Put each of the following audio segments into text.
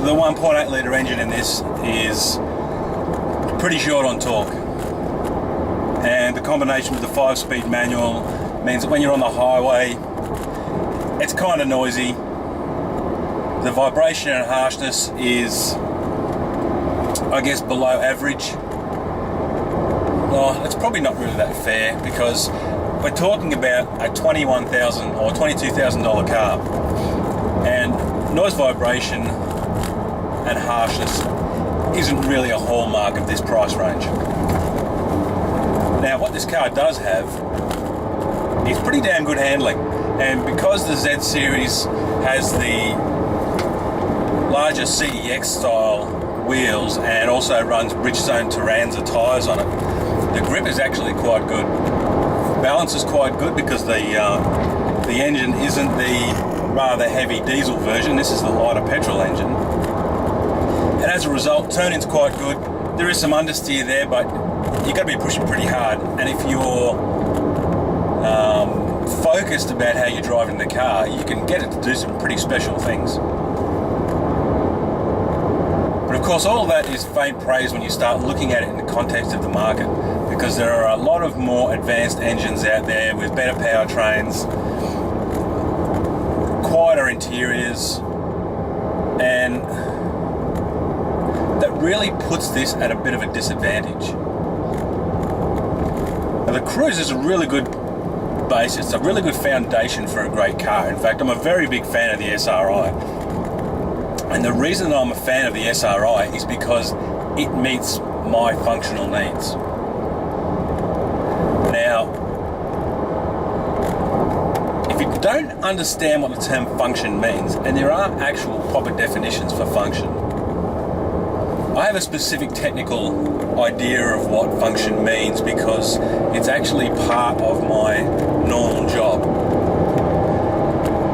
The 1.8 litre engine in this is pretty short on torque, and the combination with the 5-speed manual means that when you're on the highway it's kind of noisy. The vibration and harshness is, I guess, below average. Well, it's probably not really that fair, because we're talking about a $21,000 or $22,000 car, and noise, vibration and harshness isn't really a hallmark of this price range. Now, what this car does have is pretty damn good handling, and because the Z Series has the larger CDX style wheels and also runs Bridgestone Turanza tyres on it, the grip is actually quite good. Balance is quite good because the engine isn't the rather heavy diesel version. This is the lighter petrol engine, and as a result, turn-in's quite good. There is some understeer there, but you've got to be pushing pretty hard, and if you're focused about how you're driving the car, you can get it to do some pretty special things. But of course, all of that is faint praise when you start looking at it in the context of the market, because there are a lot of more advanced engines out there with better powertrains, quieter interiors, and that really puts this at a bit of a disadvantage. Now, the Cruise is a really good base. It's a really good foundation for a great car. In fact, I'm a very big fan of the SRI. And the reason I'm a fan of the SRI is because it meets my functional needs. Now, if you don't understand what the term function means, and there are actual proper definitions for function, I have a specific technical idea of what function means because it's actually part of my normal job.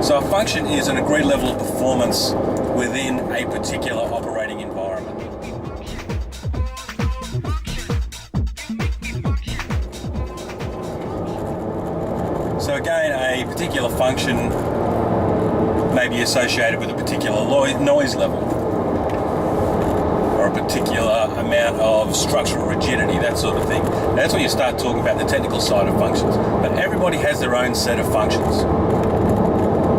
So a function is an agreed level of performance within a particular operating environment. So again, a particular function may be associated with a particular noise level, or a particular amount of structural rigidity, that sort of thing. That's when you start talking about the technical side of functions. But everybody has their own set of functions.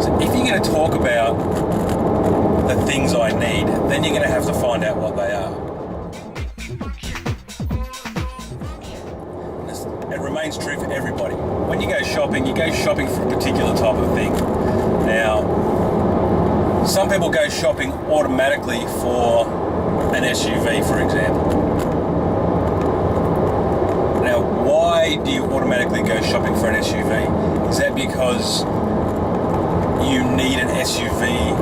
So if you're going to talk about the things I need, then you're going to have to find out what they are. It remains true for everybody. When you go shopping for a particular type of thing. Now, some people go shopping automatically for an SUV, for example. Now, why do you automatically go shopping for an SUV? Is that because you need an SUV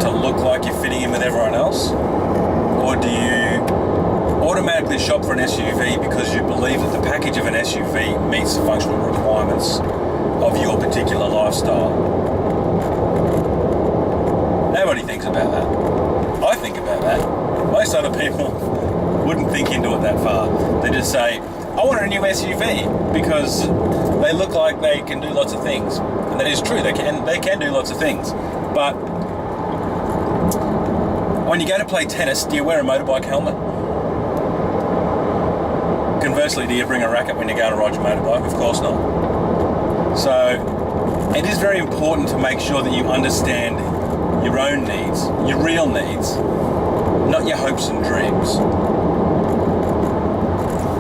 to look like you're fitting in with everyone else? Or do you automatically shop for an SUV because you believe that the package of an SUV meets the functional requirements of your particular lifestyle? Nobody thinks about that. I think about that. Most other people wouldn't think into it that far. They just say, I want a new SUV because they look like they can do lots of things. And that is true, they can do lots of things. But when you go to play tennis, do you wear a motorbike helmet? Conversely, do you bring a racket when you go to ride your motorbike? Of course not. So it is very important to make sure that you understand your own needs, your real needs, not your hopes and dreams.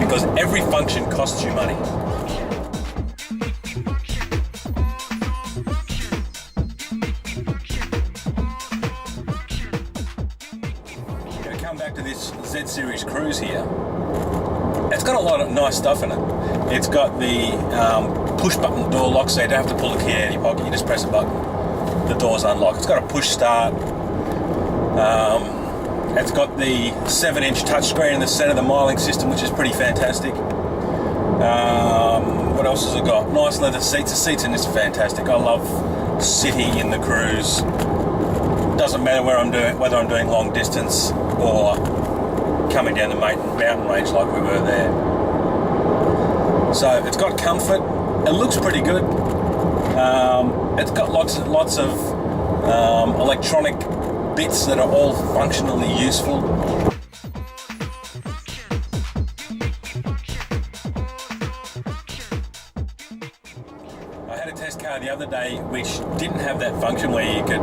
Because every function costs you money. I'm going to come back to this Z Series Cruise here. It's got a lot of nice stuff in it. It's got the push button door lock, so you don't have to pull the key out of your pocket, you just press a button, the doors unlock. It's got a push start. It's got the 7-inch touchscreen in the centre of the miling system, which is pretty fantastic. What else has it got? Nice leather seats. The seats in this are fantastic. I love sitting in the Cruise. Doesn't matter whether I'm doing long distance or coming down the mountain range like we were there. So it's got comfort, it looks pretty good. It's got lots of electronic bits that are all functionally useful. I had a test car the other day which didn't have that function where you could,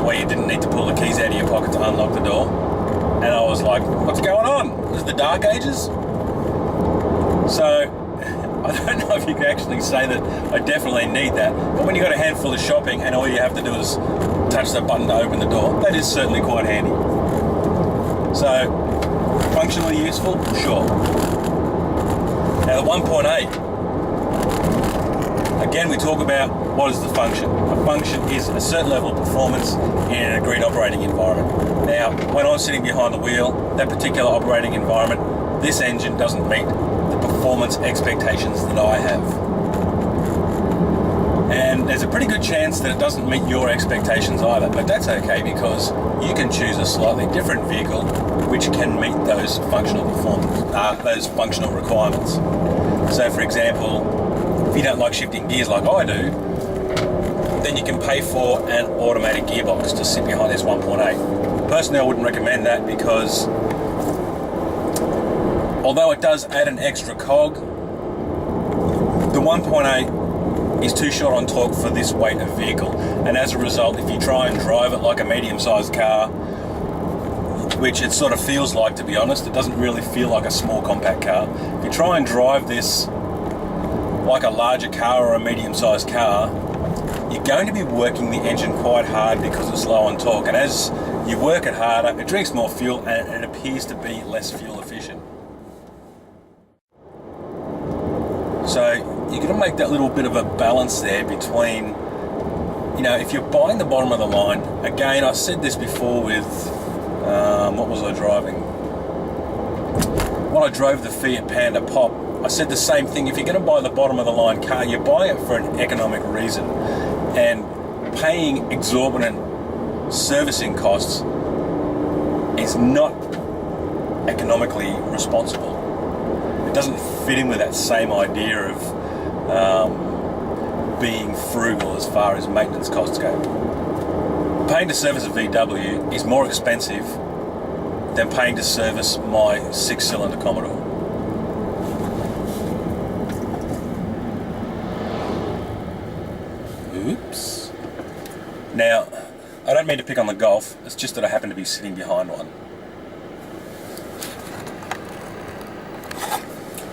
where you didn't need to pull the keys out of your pocket to unlock the door, and I was like, "What's going on? Is it the dark ages?" So I don't know if you can actually say that I definitely need that, but when you've got a handful of shopping and all you have to do is touch the button to open the door, that is certainly quite handy. So, functionally useful? Sure. Now the 1.8, again we talk about what is the function. A function is a certain level of performance in an agreed operating environment. Now, when I'm sitting behind the wheel, that particular operating environment, this engine doesn't meet the performance expectations that I have. And there's a pretty good chance that it doesn't meet your expectations either, but that's okay because you can choose a slightly different vehicle which can meet those functional those functional requirements. So for example, if you don't like shifting gears like I do, then you can pay for an automatic gearbox to sit behind this 1.8. Personally, I wouldn't recommend that because although it does add an extra cog, the 1.8 is too short on torque for this weight of vehicle, and as a result, if you try and drive it like a medium-sized car, which it sort of feels like, to be honest, it doesn't really feel like a small compact car. If you try and drive this like a larger car or a medium-sized car, you're going to be working the engine quite hard because it's low on torque, and as you work it harder, it drinks more fuel and it appears to be less fuel efficient. So you've got to make that little bit of a balance there between, you know, if you're buying the bottom of the line, again, I said this before with, what was I driving? When I drove the Fiat Panda Pop, I said the same thing. If you're going to buy the bottom of the line car, you're buying it for an economic reason, and paying exorbitant servicing costs is not economically responsible. It doesn't fit in with that same idea of being frugal as far as maintenance costs go. Paying to service a VW is more expensive than paying to service my 6-cylinder Commodore. Oops. Now, I don't mean to pick on the Golf, it's just that I happen to be sitting behind one.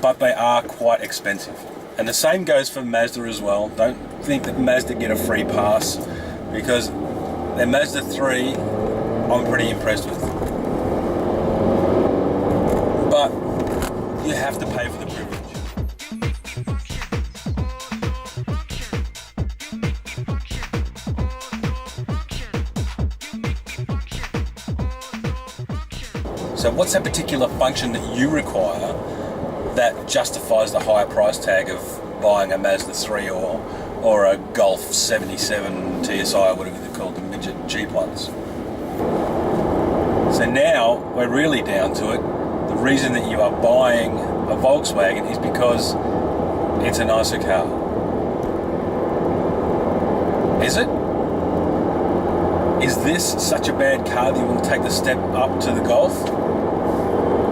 But they are quite expensive. And the same goes for Mazda as well. Don't think that Mazda get a free pass, because their Mazda 3 I'm pretty impressed with. But you have to pay for the privilege. So what's that particular function that you require that justifies the higher price tag of buying a Mazda 3 or a Golf 77 TSI, or whatever they're called, the midget cheap ones? So now we're really down to it. The reason that you are buying a Volkswagen is because it's a nicer car. Is it? Is this such a bad car that you want to take the step up to the Golf?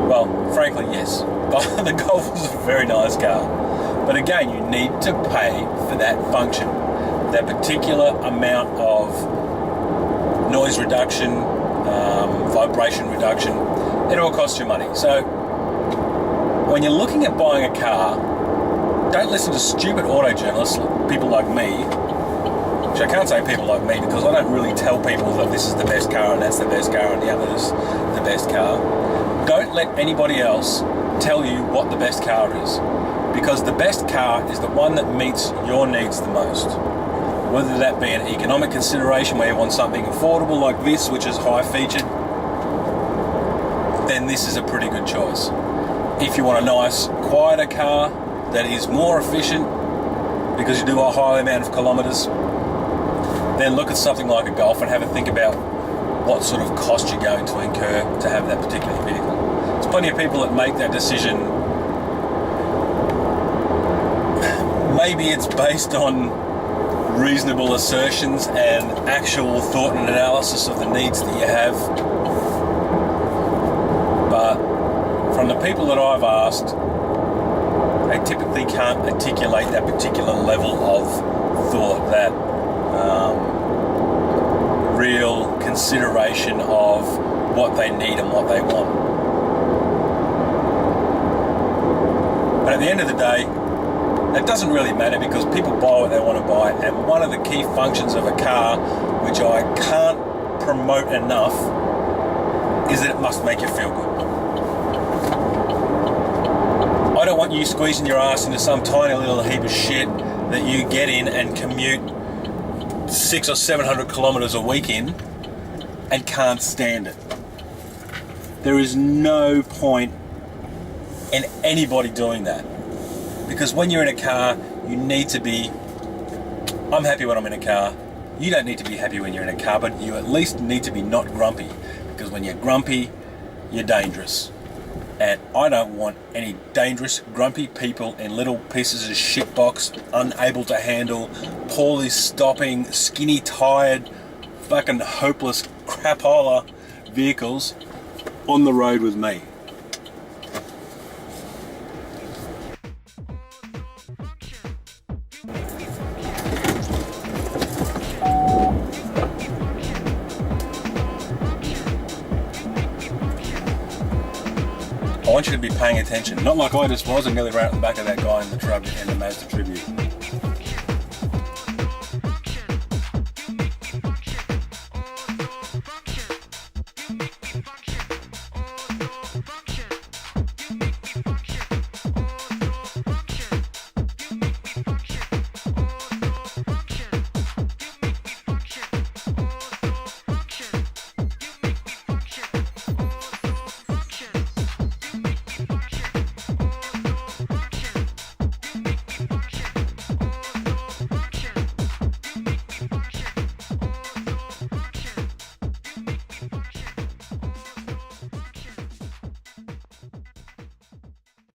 Well, frankly, yes. The Golf is a very nice car. But again, you need to pay for that function. That particular amount of noise reduction, vibration reduction, it all costs you money. So when you're looking at buying a car, don't listen to stupid auto journalists, people like me. Which I can't say people like me, because I don't really tell people that this is the best car and that's the best car and the other is the best car. Don't let anybody else tell you what the best car is, because the best car is the one that meets your needs the most. Whether that be an economic consideration where you want something affordable like this, which is high featured, then this is a pretty good choice. If you want a nice, quieter car that is more efficient because you do a high amount of kilometres, then look at something like a Golf and have a think about what sort of cost you're going to incur to have that particular vehicle. There's plenty of people that make that decision maybe it's based on reasonable assertions and actual thought and analysis of the needs that you have. But from the people that I've asked, they typically can't articulate that particular level of thought, that real consideration of what they need and what they want. But at the end of the day, it doesn't really matter, because people buy what they want to buy, and one of the key functions of a car, which I can't promote enough, is that it must make you feel good. I don't want you squeezing your ass into some tiny little heap of shit that you get in and commute 600 or 700 kilometers a week in and can't stand it. There is no point in anybody doing that, because when you're in a car, you need to be, I'm happy when I'm in a car. You don't need to be happy when you're in a car, but you at least need to be not grumpy, because when you're grumpy, you're dangerous. And I don't want any dangerous, grumpy people in little pieces of shit box, unable to handle, poorly stopping, skinny tired, fucking hopeless crapola vehicles on the road with me. I want you to be paying attention, not like I just was and nearly ran out the back of that guy in the truck in the Mazda Tribute.